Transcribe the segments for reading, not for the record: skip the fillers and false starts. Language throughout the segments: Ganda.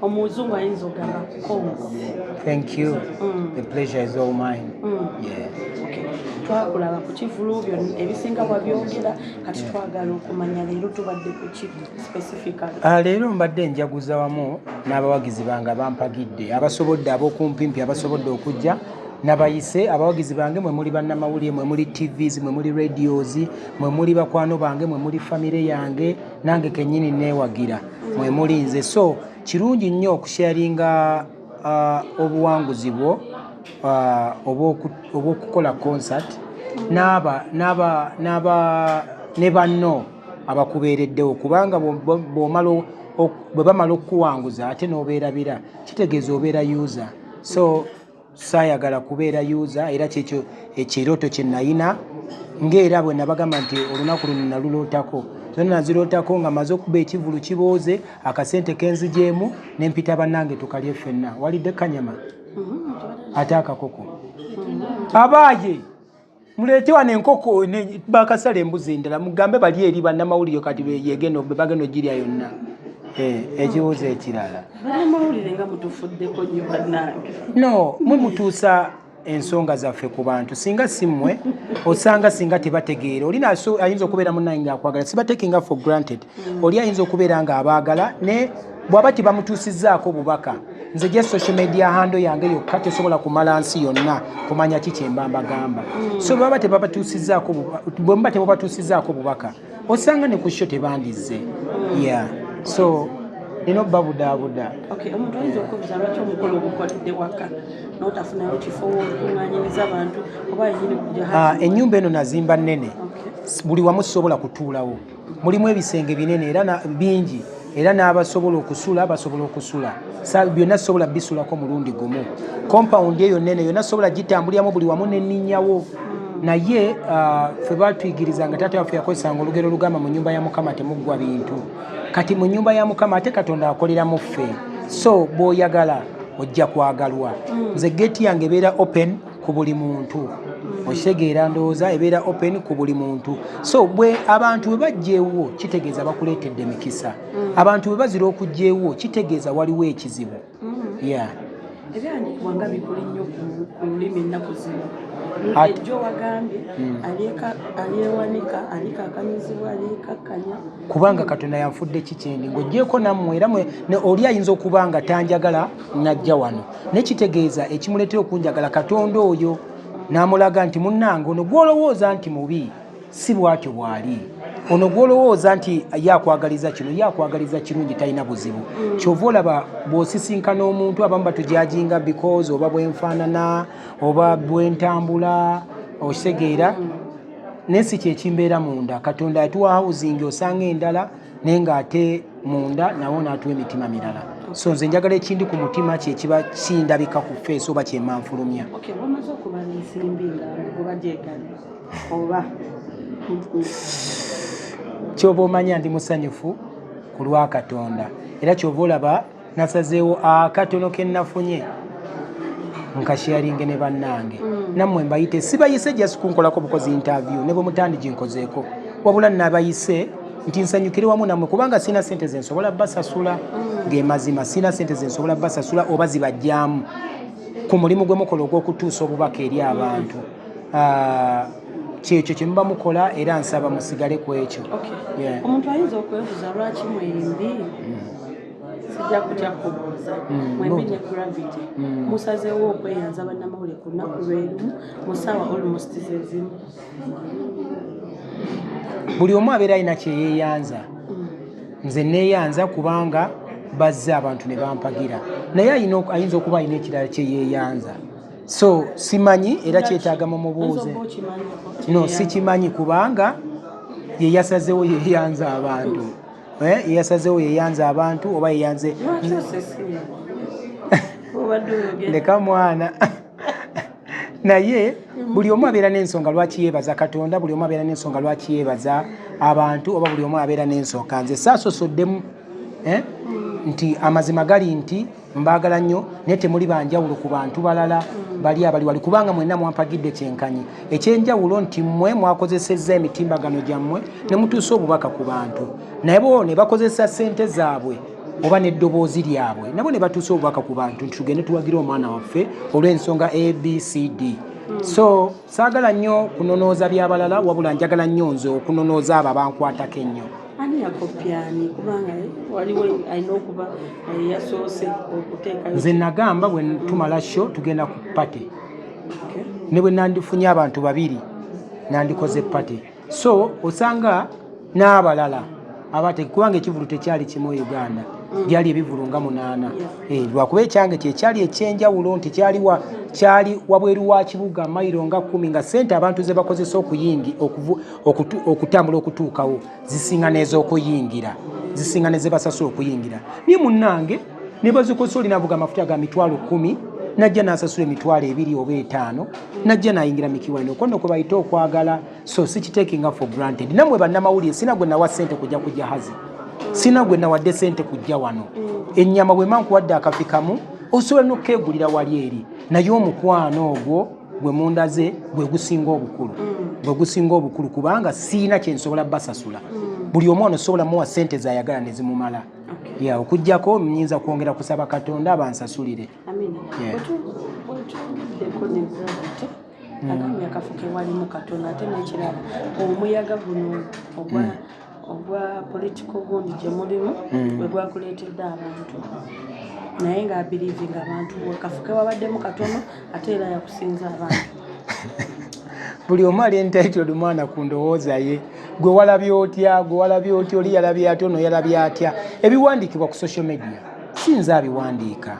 omuzungu ayinza ogamba Congo. Thank you. The pleasure is all mine. Yeah. Okay. Twakulaba ku kivulu ebisinga bwabyogera kati twagala okumanya leero tubadde ku ki specifically. Leero mbadde njaguza wamu n'abawagizi bange bampagidde abasobodde ab'okumpimpi abasobodde okujja nabayise abawagizi bange mwe muli bannamawulire mwe muli TVs mwe muli radios mwe muli bakwano bange mwe muli famire yange nange kennyini neewagira mwe muli nze so kirungi nnyo okusharinga obuwanguzi bwo obw'okukola concert ne banno abakubeereddewo kubanga bwe bamala okuwanguza ate n'obeerabira kitegeeza obeera user so saayagala kubeera user era kyekyo ekirooto kye nayina ng'era bwe nabagamba nti olunaku luno nalulootako zonna nazirootako nga maze okuba ekivulu kibooze akasente kenzijeemu n'empita bannange tukalye ffenna walidde kanyama ate akakoko abaaye muleete wano enkoko bakasala embuzi endala mugambe bali eri bannamawulire kati bagenda ogirya yonna ekibuuzo ekirala bannamawulire nga mutufuddeko nnyo bannange no mwe mutuusa ensonga zaffe ku bantu singa simmwe osanga singa tebategeera oli ayinza okubeera munnange ngaakwagala sibatekinga for granted oli ayinza okubeera nga abaagala ne bw'aba tebamutuusizzaako bubaka nze gye social media handle yange yokka tesobola kumala nsi yonna kumanya ki kye mba mbagamba so bw'aba tebabatuusizzaako bubaka osanga ne ku sho tebandizze yeah so nino babudaabuda omuntu ayinza okubuuza lwaki omukolo ogukoledde waka n'otafunayo kifo okuŋŋaanyiriza abantu oba yenyini kujja ennyumba eno nazimba nnene buli wamu sisobola kutuulawo mulimu ebisenge binene era bingi era n'abasobola okusula basobola okusula byonna sisobola bisulako mulundi gumu compound eyo nnene yonna sisobola gitambuliramu buli wamu nenninnyawo naye ffe batuyigiriza nga taata waffe yakozesanga olugero olugamba mu nnyumba ya mukama temuggwa bintu kati mu nnyumba ya mukama ate katonda akoleramu ffe so bw'oyagala ojja kwagalwa nze geeti yange ebeera open ku buli muntu okitegeera ndowooza ebeera open ku buli muntu so bwe abantu bwe bajjeewo kitegeeza bakuleetedde mikisa abantu bwe bazira okujjeewo kitegeeza waliwo ekizibu yeah ebyandikibwa nga bikuli nnyo ku lulimi ennaku zino ejjo wagambye alyewanika alikakanyizibwa aliyekakkanya kubanga katonda yanfudde kikyendi ng'oggyeko nammwe era oli ayinza okuba nga tanjagala najja wano nekitegeeza ekimuleetera okunjagala katonda oyo n'amulaga nti munnange ono gw'olowooza nti mubi si bwatyo bw'ali ono gw'olowooza nti yakwagaliza kino yakwagaliza kirungi talina buzibu kyova olaba bw'osisinkana omuntu abamu batujajinga because oba bwenfaanana oba bwentambula okitegeera naye si kyekimbeera munda katonda yatuwa housing osanga endala naye ng'ate munda nawo n'atuwa emitima mirala so nze njagala ekindi ku mutima kyekiba kindabika ku feesi oba kyemmanfulumya wamaze okubala ensimbi nga oba gyegale oba kyova omanya ndi musanyufu ku lwa katonda era kyova olaba nasazeewo akatono ke nafunye nkasharinge ne bannange nammwe mbayite sibayise just kunkolako bukozi interview ne bwe mutandi ginkozeeko wabula nabayise nti nsanyukire wamu nammwe kubanga sina sente zensobola basasula ng'emazima sina sente zensobola basasula oba zibajjaamu ku mulimu gwe mukola ogw'okutuusa obubaka eri abantu kyekyo kye muba mukola era nsaba musigale ku ekyo omuntu ayinza okwebuuza lwaki mwembi sijja kutya kubuuza mwembi ne gravity musazeewo okweyanza bannamawulire ku lunaku lwerumu mu ssaawa almost zezimu buli omu abeera alina kyeyeeyanza nze neeyanza kubanga bazze abantu ne bampagira naye ayinza okuba alina ekirala kyeyeeyanza so simanyi era kyetaaga mu mubuuze no sikimanyi kubanga yeyasazeewo yeeyanza abantu yeyasazeewo yeeyanza abantu oba yeyanze leka mwana naye buli omu abeera n'ensonga lwaki yeebaza katonda buli omu abeera n'ensonga lwaki yeebaza abantu oba buli omu abeera n'ensonga nze saasosoddemu nti amazima gali nti mbaagala nnyo naye temuli banjawulo ku bantu balala bali abali wali kubanga mwenna mwampagidde kyenkanyi ekyenjawulo nti mmwe mwakozesezza emitimbagano gyammwe ne mutuusa obubaka ku bantu naye bo ne bakozesa ssente zaabwe oba n'eddoboozi lyabwe nabo ne batuusa obubaka ku bantu nti tugende tuwagira omwana waffe olw'ensonga abcd. So saagala nnyo kunonooza by'abalala wabula njagala nnyo nze okunonooza abo abankwatako ennyo. Ani yakopyani kubanga waliwo alina okuba yasoose okuteekayo. Nze nagamba bwe tumala sho tugenda ku pate ne bwe nandifunye abantu babiri nandikoze pate. So osanga n'abalala abate kubanga ekivulu tekyali kimu Uganda byali ebivulu nga 8 lwakuba ekyange kyekyali ekyenjawulo nti kyali wabweru wa kibuga mayiro nga 10 nga sente abantu ze bakozesa okutambula okutuukawo zisinga n'ez'okuyingira zisinga ne ze basasula okuyingira. Ni munnange ne bazikosa olina avuga amafuta ga mitwalo 10 najja n'asasula emitwalo 2 oba 5 najja n'ayingira mikiwaino okwo nno kwe bayita okwagala. So sikitekinga for granted. Namwe bannamawulire sina gwe nawa ssente kujja ku jahazi sina gwe nawadde ssente kujja wano. Ennyama bwe mankuwadde akafi kamu osobola n'okkeegulira wali eri naye omukwano ogwo gwe mundaze gwe gusinga obukulu kubanga siina kye nsobola basasula. Buli omwana osobola muwa ssente z'ayagala ne zimumala. Okujjako nnyinza kwongera kusaba Katonda abansasulire. Agambye akafo ke walimu Katonda ate n'ekirala omuyaga guno ogwa political gundi gye mulimu bwe gwakuleetedde abantu naye ng'abiriivinga abantu akafo ke wabaddemu katono ate era yakusinza abantu. Buli omu ali entitled mwana ku ndowooza ye. Gwe walabye otya oli yalabye atya ono yalabye atya. Ebiwandiikibwa ku social media sinza abiwandiika.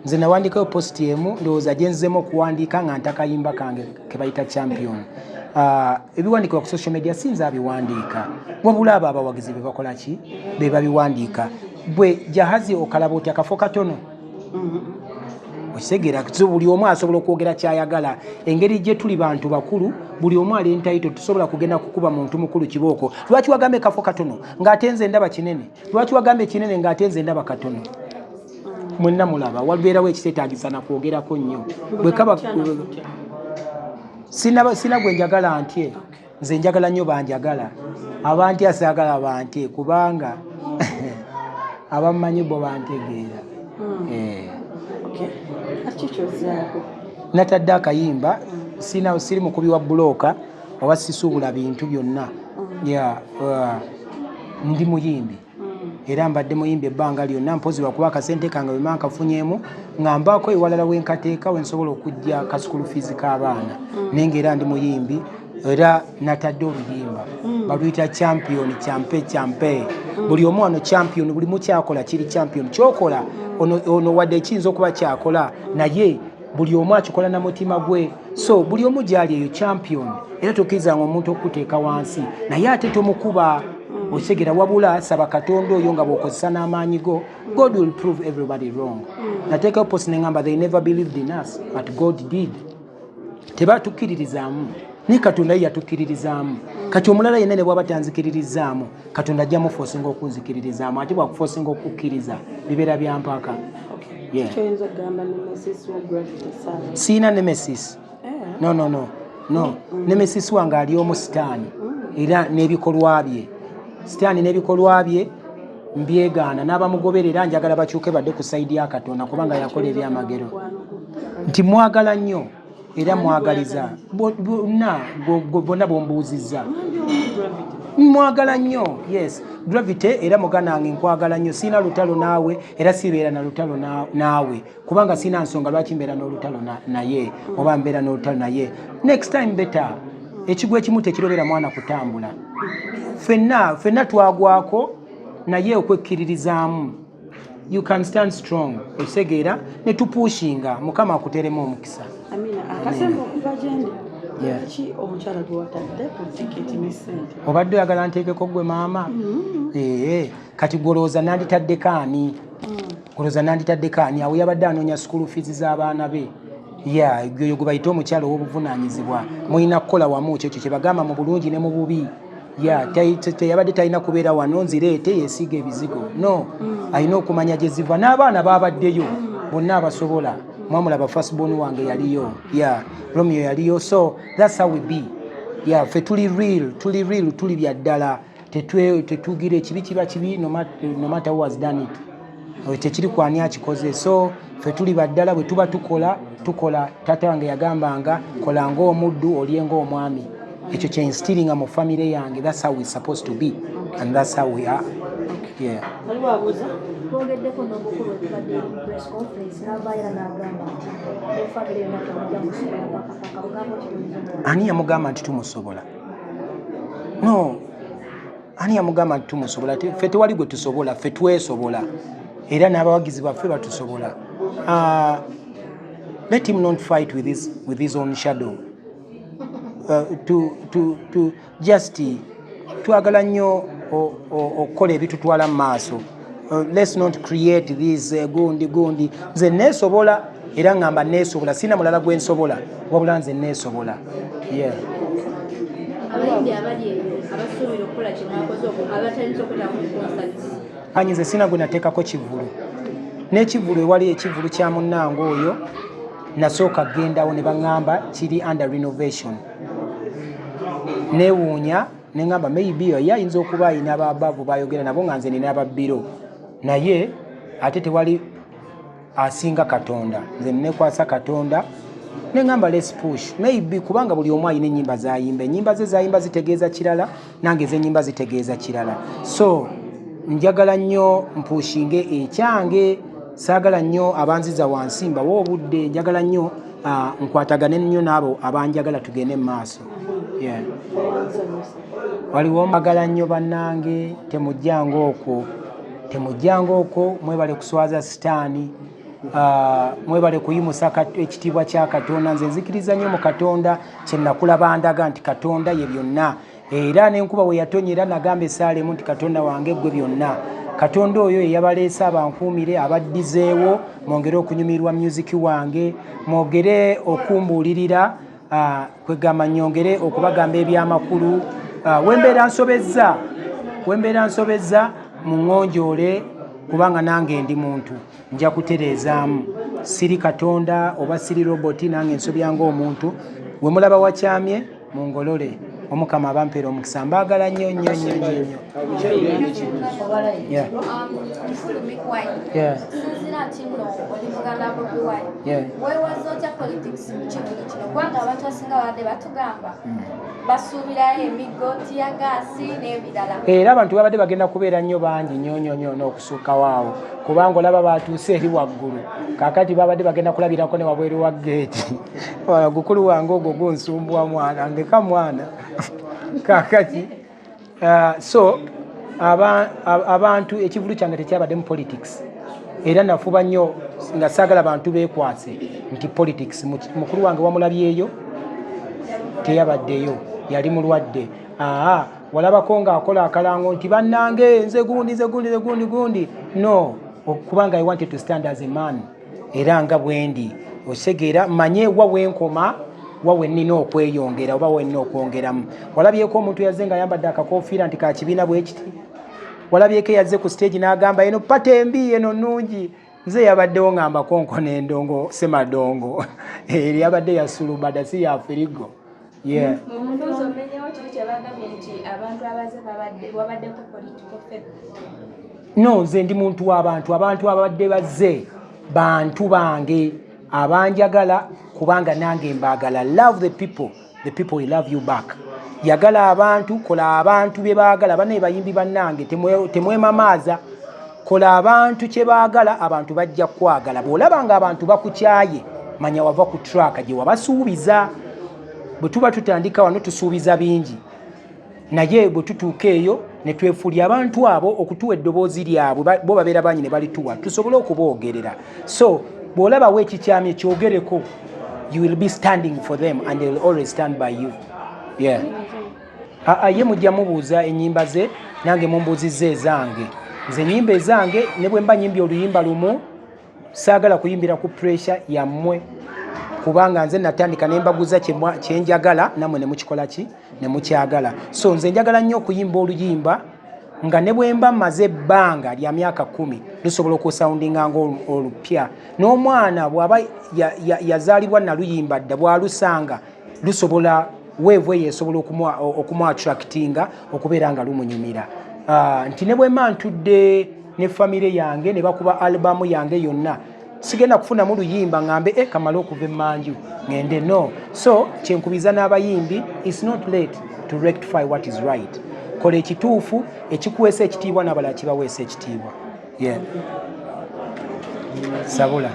Nze nawandiikayo post emu ndowooza gye nzemu okuwandiika nga ntakayimba kange ke bayita champion. Ebiwandiikibwa ku social media sinza abiwandiika wabula abo abawagizi be bakola ki be babiwandiika. Bwe jahazi okalaba otya akafo katono okitegeera buli omu asobola okwogera kyayagala. Engeri gye tuli bantu bakulu buli omu ali entaito tusobola kugenda kukuba muntu mukulu kibooko. Lwaki wagambe kafo katono ng'ate nze ndaba kinene? Lwaki wagambe kinene ng'ate nze ndaba katono? Mwenna mulaba wabeerawo ekiteetaagisa na kwogerako nnyo. Bwe kaba sina gwe njagala ntye nze njagala nnyo banjagala abantya saagala bantye kubanga abamanyi bo bantegeera. Natadde akayimba siri mukubi wa bulooka oba sisuubula bintu byonna. Ndi muyimbi era mbadde muyimbi ebbanga lyonna mpozi lwakuba akasente kange bwe mankafunyeemu ng'ambaako ewalala wenkateeka wensobola okujja kasukulu fiizi k'abaana naye ng'era ndi muyimbi era natadde oluyimba baluyita champion kyampe. Buli omu wano champion buli mukyakola kiri champion kyokola ono wadde ekiyinza okuba kyakola naye buli omu akikola na mutima gwe. So buli omu gyali eyo champion era tokkirizanga omuntu okuteeka wansi naye ate tomukuba osegera wabula saba Katonda oyo nga bw'okozesa n'amaanyi go. God will prove everybody wrong. Nateekayo post ne ngamba they never believed in us but God did. Tebatukkiririzaamu naye Katonda ye yatukkiririzaamu. Kati omulala yenna ne bw'aba tanzikiririzaamu Katonda ajja mufoosinga okunzikiririzaamu ate bw'akufoosinga okukkiriza bibeera bya mpaka. Siina nemesis. No. Nemesis wange ali omu sitaani era n'ebikolwa bye. Sitaani n'ebikolwa bye mbyegaana n'abamugoberera njagala bakyuke badde ku sayidi ya Katonda kubanga yakola ebyamagero. Nti mwagala nnyo era mwagaliza bonna bombuuzizza mwagala nnyo. Yes, Gravity era mugana wange nkwagala nnyo. Siina lutalo naawe era sibeera na lutalo naawe kubanga siina nsonga lwaki mbeera n'olutalo naye oba mbeera n'olutalo naye. Next time better. Ekigwa ekimu tekirobera mwana kutambula. Ffenna twagwako naye okwekkiririzaamu. You can stand strong. Osegeera ne tupushinga Mukama akuteremu omukisa. Amina. Akasemba okuva gyendi. Ki omukyala gwe watadde ku tiketi ne ssente? Obadde oyagala nteekeko gwe maama? Kati golooza nanditaddeko ani? Golooza nanditaddeko ani? Awo yabadde anoonya school fees z'abaana be. Gwe bayita omukyala ow'obuvunaanyizibwa. Mulina kukola wamu ekyo kye bagamba mu bulungi ne mu bubi. Teyabadde talina kubeera wano nzireete yeesiga ebizigo. No, alina okumanya gye ziva n'abaana baabaddeyo bonna abasobola. Mwamulaba firstborn wange yaliyo. Romeo yaliyo. So that's how we be. Ffe tuli real, tuli bya ddala. Tetugira ekibi kiba kibi no matter who has done it. tekiri kwani akikoze. So ffe tuli baddala bwe tuba tukola taata wange yagambanga kola ng'omuddu olye ng'omwami. Ekyo kye instillinga mu family yange. That's how we supposed to be and that's how we are. Yeah. Twogeddeko n'obukulu ekibadde press conference n'abaayira n'agamba nti ne family yonna temujja musobola bakakaka bugambo kitulizo. Ani yamugamba nti tumusobola? No. Ani yamugamba nti tumusobola? Ffe tewali gwe tusobola, ffe twesobola. Era n'abawagizi baffe batusobola. Let him not fight with his own shadow. To just twagala nnyo okukola ebitutwala mu maaso. Let's not create this gundi. Nze neesobola era ngamba neesobola. Sina mulala gwe nsobola wabula nze neesobola. Yeah. Abayimbi abali eyo abasuubira okukola kye mwakoze abatandise okukola mu concerts. Nze sina gwe nateekako kivulu. N'ekivulu ewali ekivulu kya munnange oyo nasooka gendawo ne baŋŋamba kiri under renovation. Neewuunya ne ŋŋamba maybe ye ayinza okuba ayina ababavu bayogera nabo nga nze nina ababbiro. Naye ate tewali asinga Katonda. Nze nekwasa Katonda ne ŋŋamba let's push. Maybe kubanga buli omu ayina ennyimba z'ayimba. Ennyimba ze z'ayimba zitegeeza kirala, nange ez'ennyimba zitegeeza kirala. So njagala nnyo mpushinge ekyange, saagala nnyo abanziza wansi mbawa obudde, njagala nnyo nkwatagane nnyo n'abo abanjagala tugende mu maaso. Yeah. Waliwo mbagala nnyo bannange, temujjanga okwo, mwebale kuswaza sitaani, mwebale kuyimusa ekitiibwa kya Katonda. Nze nzikiriza nnyo mu Katonda, kye nakulaba ndaga nti Katonda ye byonna. Era n'enkuba we yatonnya era nagamba essaalemu nti Katonda wange gwe byonna. Katonda oyo eyabaleese abankuumire abaddizeewo, mwongere okunyumirwa music wange, mwogere okumbuulirira, kwegamba nyongere okubagamba ebyamakulu. Wembeera nsobezza muŋŋonjoole kubanga nange ndi muntu, nja kutereezaamu. Siri Katonda oba siri roboti, nange nsobya ng'omuntu. We mulaba wakyamye mungolole. Omukama abampeera omukisa. Mbaagala nnyo. Era abantu babadde bagenda kubeera nnyo bangi nnyo n'okusukka waawo kubanga olaba batuuse eri waggulu. Kaakati babadde bagenda kulabirako ne wabweru wa geeti. Gukulu wange ogwo gunsumbwa mwana, ngeka mwana. Kaakati so abantu ekivulu kyange tekyabadde mu politics. Era nafuba nnyo nga saagala abantu beekwase nti politics. Mukulu wange wamulabyeyo teyabaddeyo, yali mulwadde. Walabako ng'akola akalango nti bannange nze gundi. No, kubanga I wanted to stand as a man. Era nga bwendi osegeera manye wawenkoma wawe nnina okweyongera oba wenna okwongeramu. Walabyeko omuntu yazze nga ayambadde akakofiira nti kakibiina bwe kiti. Walabyeko yazze ku stage n'agamba eno pata embi eno nnungi. Nze yabaddewo ngamba konkona endongo semadongo. Eri yabadde yasulubada si yafirigo. Yeah. No, nze ndi muntu w'abantu. Abantu abadde bazze bantu bange abanjagala kubanga nange mbaagala. Love the people will love you back. Yagala abantu, kola abantu bye baagala. Bane bayimbi bannange temwemamaaza. Kola abantu kye baagala, abantu bajja kwagala. Bw'olaba nga abantu bakukyaye manya wava ku track gye wabasuubiza. Bwe tuba tutandika wano tusuubiza bingi, naye bwe tutuuka eyo ne twefuulya abantu abo okutuwa eddoboozi lyabwe bo babeera bangi ne balituwa tusobole okuboogerera. So bw'olabawo ekikyamye kyogereko, you will be standing for them and they will always stand by you. Yeah. Ye mujja mubuuza ennyimba ze, nange mumbuuzizza ezange. Nze ennyimba ezange ne bwe mba nyimbye oluyimba lumu saagala kuyimbira ku pressure yammwe kubanga nze natandika ne mbaguza kye njagala namwe ne mukikola ki ne mukyagala. So nze njagala nnyo okuyimba oluyimba nga ne bwe mba mmaze ebbanga lya myaka 10 lusobola okusoundinga ng'olupya. N'omwana bw'aba yazaalibwa naluyimba dda bw'alusanga lusobola weevu eyo esobola okumu attractinga okubeera nga lumunyumira. Nti ne bwe mba ntudde ne famire yange ne bakuba albamu yange yonna sigenda kufunamu luyimba ngambe kamala okuva emmanju ngende no. So kyenkubiza n'abayimbi, it's not late to rectify what is right. Kola ekituufu ekikuweesa ekitiibwa n'abalala kibaweesa ekitiibwa. Yeah. Sabula.